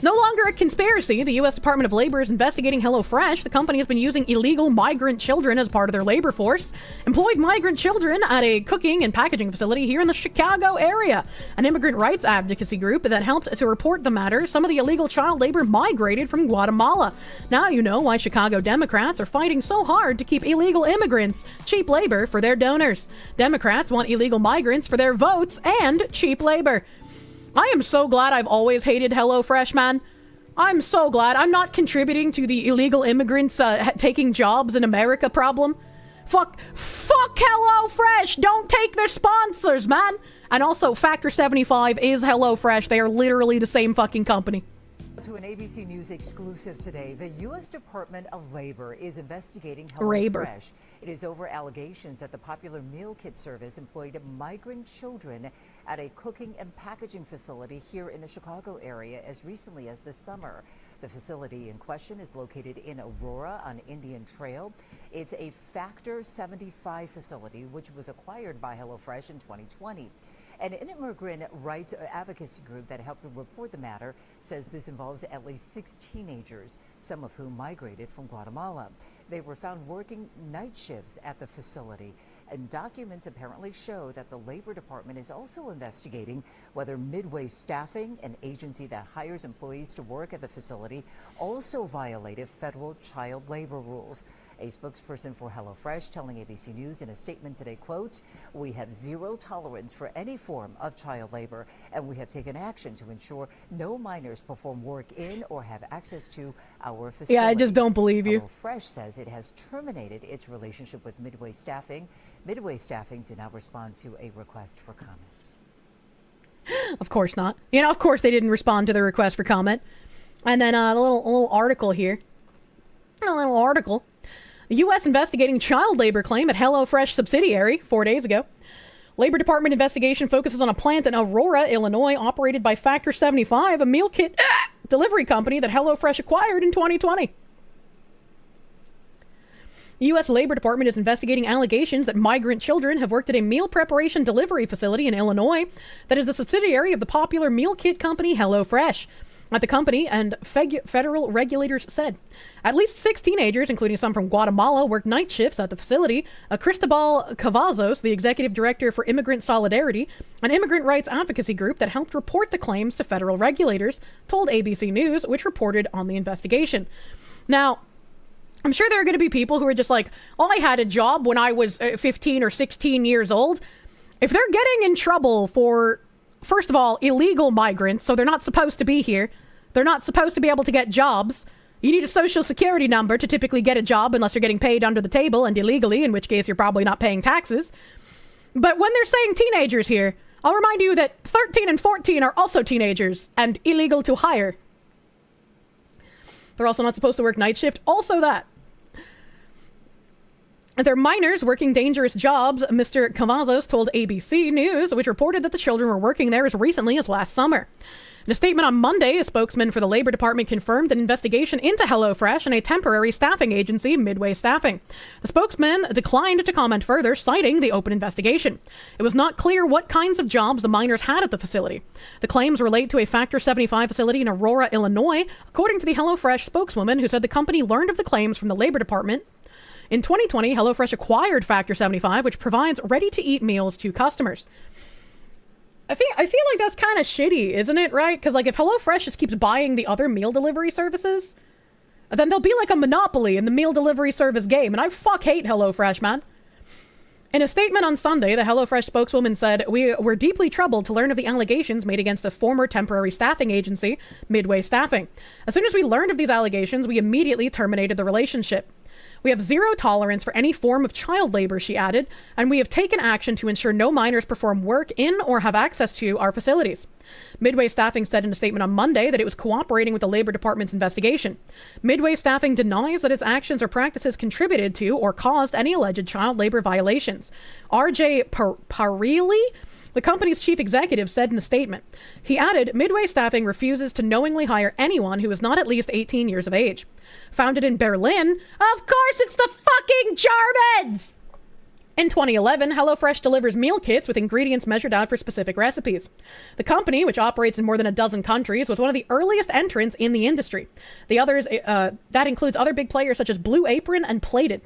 No longer a conspiracy, the U.S. Department of Labor is investigating HelloFresh. The company has been using illegal migrant children as part of their labor force. Employed migrant children at a cooking and packaging facility here in the Chicago area. An immigrant rights advocacy group that helped to report the matter. Some of the illegal child labor migrated from Guatemala. Now you know why Chicago Democrats are fighting so hard to keep illegal immigrants, cheap labor for their donors. Democrats want illegal migrants for their votes and cheap labor. I am so glad I've always hated HelloFresh, man. I'm so glad I'm not contributing to the illegal immigrants taking jobs in America problem. Fuck HelloFresh! Don't take their sponsors, man! And also, Factor 75 is HelloFresh. They are literally the same fucking company. To an ABC News exclusive today, the U.S. Department of Labor is investigating HelloFresh. It is over allegations that the popular meal kit service employed migrant children at a cooking and packaging facility here in the Chicago area as recently as this summer. The facility in question is located in Aurora on Indian Trail. It's a Factor 75 facility, which was acquired by HelloFresh in 2020. An immigrant rights advocacy group that helped report the matter says this involves at least 6 teenagers, some of whom migrated from Guatemala. They were found working night shifts at the facility, and documents apparently show that the Labor Department is also investigating whether Midway Staffing, an agency that hires employees to work at the facility, also violated federal child labor rules. A spokesperson for HelloFresh telling ABC News in a statement today, quote, "We have zero tolerance for any form of child labor, and we have taken action to ensure no minors perform work in or have access to our facilities." Yeah, I just don't believe you. HelloFresh says it has terminated its relationship with Midway Staffing. Midway Staffing did not respond to a request for comment. Of course not. You know, of course they didn't respond to the request for comment. And then a little article here. A little article. U.S. investigating child labor claim at HelloFresh subsidiary 4 days ago. Labor Department investigation focuses on a plant in Aurora, Illinois, operated by Factor 75, a meal kit delivery company that HelloFresh acquired in 2020. The U.S. Labor Department is investigating allegations that migrant children have worked at a meal preparation delivery facility in Illinois that is the subsidiary of the popular meal kit company HelloFresh. At the company, and federal regulators said at least 6 teenagers, including some from Guatemala, worked night shifts at the facility. Cristobal Cavazos, the executive director for Immigrant Solidarity, an immigrant rights advocacy group that helped report the claims to federal regulators, told ABC News, which reported on the investigation. Now, I'm sure there are going to be people who are just like, oh, I had a job when I was 15 or 16 years old. If they're getting in trouble for, first of all, illegal migrants, so they're not supposed to be here. They're not supposed to be able to get jobs. You need a social security number to typically get a job unless you're getting paid under the table and illegally, in which case you're probably not paying taxes. But when they're saying teenagers here, I'll remind you that 13 and 14 are also teenagers and illegal to hire. They're also not supposed to work night shift. Also that. They're minors working dangerous jobs, Mr. Cavazos told ABC News, which reported that the children were working there as recently as last summer. In a statement on Monday, a spokesman for the Labor Department confirmed an investigation into HelloFresh and a temporary staffing agency, Midway Staffing. The spokesman declined to comment further, citing the open investigation. It was not clear what kinds of jobs the minors had at the facility. The claims relate to a Factor 75 facility in Aurora, Illinois, according to the HelloFresh spokeswoman, who said the company learned of the claims from the Labor Department. In 2020, HelloFresh acquired Factor 75, which provides ready-to-eat meals to customers. I feel like that's kind of shitty, isn't it, right? Because, like, if HelloFresh just keeps buying the other meal delivery services, then there'll be, like, a monopoly in the meal delivery service game, and I hate HelloFresh, man. In a statement on Sunday, the HelloFresh spokeswoman said, "We were deeply troubled to learn of the allegations made against a former temporary staffing agency, Midway Staffing. As soon as we learned of these allegations, we immediately terminated the relationship. We have zero tolerance for any form of child labor," she added, "and we have taken action to ensure no minors perform work in or have access to our facilities." Midway Staffing said in a statement on Monday that it was cooperating with the Labor Department's investigation. Midway Staffing denies that its actions or practices contributed to or caused any alleged child labor violations. R.J. Parilli, the company's chief executive, said in a statement. He added, "Midway Staffing refuses to knowingly hire anyone who is not at least 18 years of age." Founded in Berlin, of course it's the fucking Germans! In 2011, HelloFresh delivers meal kits with ingredients measured out for specific recipes. The company, which operates in more than a dozen countries, was one of the earliest entrants in the industry. The others, that includes other big players such as Blue Apron and Plated.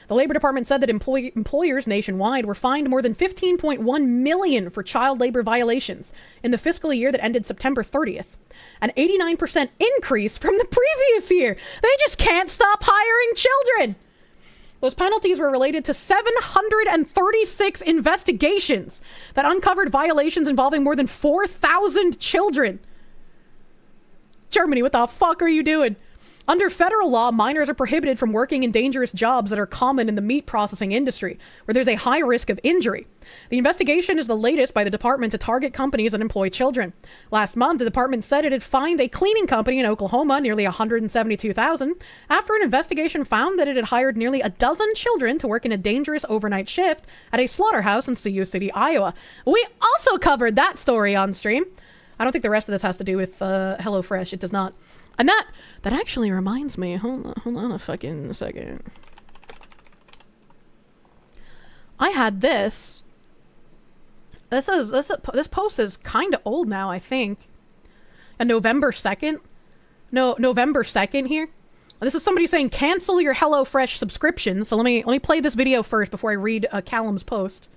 The Labor Department said that employers nationwide were fined more than $15.1 million for child labor violations in the fiscal year that ended September 30th. An 89% increase from the previous year. They just can't stop hiring children. Those penalties were related to 736 investigations that uncovered violations involving more than 4,000 children. Germany, what the fuck are you doing? Under federal law, minors are prohibited from working in dangerous jobs that are common in the meat processing industry, where there's a high risk of injury. The investigation is the latest by the department to target companies that employ children. Last month, the department said it had fined a cleaning company in Oklahoma nearly $172,000 after an investigation found that it had hired nearly a dozen children to work in a dangerous overnight shift at a slaughterhouse in Sioux City, Iowa. We also covered that story on stream. I don't think the rest of this has to do with HelloFresh. It does not. And that actually reminds me. Hold on a fucking second. I had this. This post is kind of old now, I think. And November 2nd. No, November 2nd here. This is somebody saying cancel your HelloFresh subscription. So let me play this video first before I read Callum's post.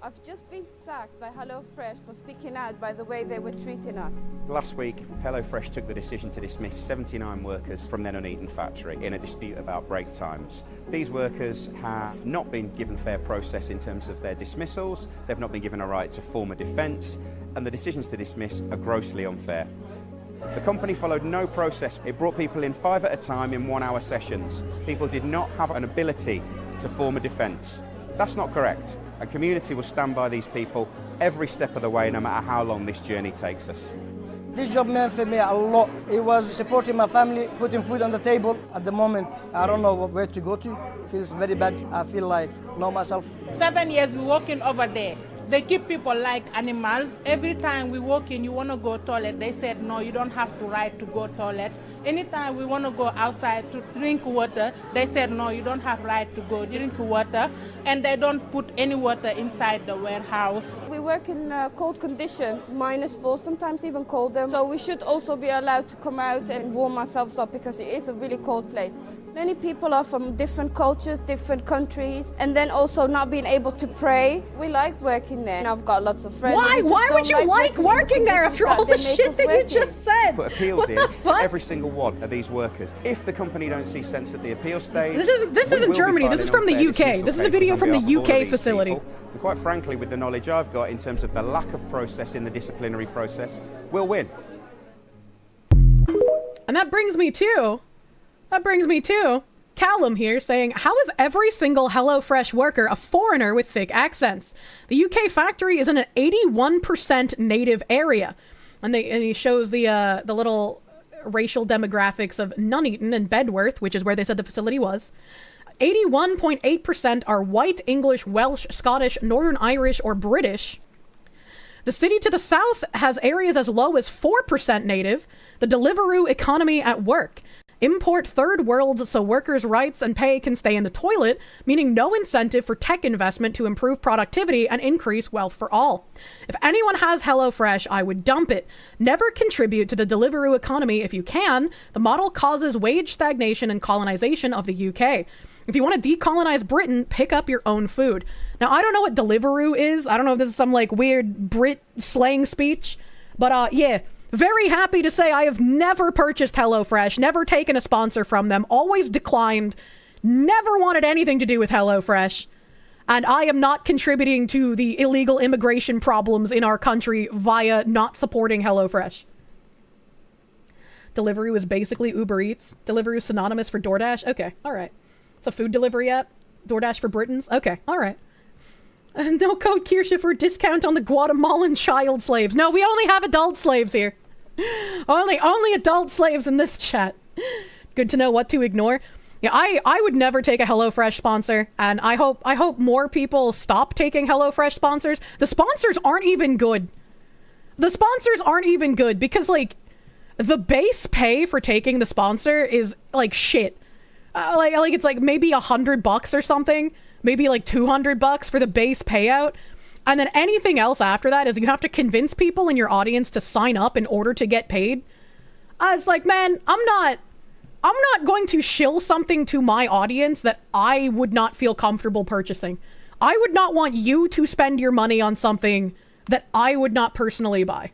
I've just been sacked by HelloFresh for speaking out by the way they were treating us. Last week, HelloFresh took the decision to dismiss 79 workers from their Nuneaton factory in a dispute about break times. These workers have not been given fair process in terms of their dismissals, they've not been given a right to form a defence, and the decisions to dismiss are grossly unfair. The company followed no process. It brought people in 5 at a time in 1-hour sessions. People did not have an ability to form a defence. That's not correct. A community will stand by these people every step of the way, no matter how long this journey takes us. This job meant for me a lot. It was supporting my family, putting food on the table. At the moment, I don't know where to go to. It feels very bad. I feel like not myself. 7 years we're working over there. They keep people like animals. Every time we walk in, you want to go toilet. They said, no, you don't have to right to go toilet. Anytime we want to go outside to drink water, they said, no, you don't have right to go drink water. And they don't put any water inside the warehouse. We work in cold conditions, -4, sometimes even colder. So we should also be allowed to come out and warm ourselves up because it is a really cold place. Many people are from different cultures, different countries, and then also not being able to pray. We like working there. And I've got lots of friends. Why would you like working there after all the shit that you just said? Put appeals in for every single one of these workers. If the company don't see sense at the appeal stage, this isn't Germany. This is from the UK. This is a video from the UK facility. And quite frankly, with the knowledge I've got in terms of the lack of process in the disciplinary process, we'll win. And that brings me to Callum here saying, how is every single HelloFresh worker a foreigner with thick accents? The UK factory is in an 81% native area. And he shows the little racial demographics of Nuneaton and Bedworth, which is where they said the facility was. 81.8% are white, English, Welsh, Scottish, Northern Irish, or British. The city to the south has areas as low as 4% native. The Deliveroo economy at work. Import third world so workers' rights and pay can stay in the toilet, meaning no incentive for tech investment to improve productivity and increase wealth for all. If anyone has HelloFresh, I would dump it. Never contribute to the Deliveroo economy if you can. The model causes wage stagnation and colonization of the UK. If you want to decolonize Britain, pick up your own food. Now, I don't know what Deliveroo is. I don't know if this is some like weird Brit slang speech, but yeah. Very happy to say I have never purchased HelloFresh, never taken a sponsor from them, always declined, never wanted anything to do with HelloFresh, and I am not contributing to the illegal immigration problems in our country via not supporting HelloFresh. Deliveroo is basically Uber Eats. Deliveroo is synonymous for DoorDash. Okay, all right. It's a food delivery app. DoorDash for Britons. Okay, all right. And no code Kirsche for discount on the Guatemalan child slaves. No, we only have adult slaves here. Only adult slaves in this chat. Good to know what to ignore. Yeah, I would never take a HelloFresh sponsor, and I hope more people stop taking HelloFresh sponsors. The sponsors aren't even good. The sponsors aren't even good because like the base pay for taking the sponsor is like shit. Like it's like maybe $100 or something. maybe like $200 for the base payout. And then anything else after that is you have to convince people in your audience to sign up in order to get paid. I was like, man, I'm not going to shill something to my audience that I would not feel comfortable purchasing. I would not want you to spend your money on something that I would not personally buy.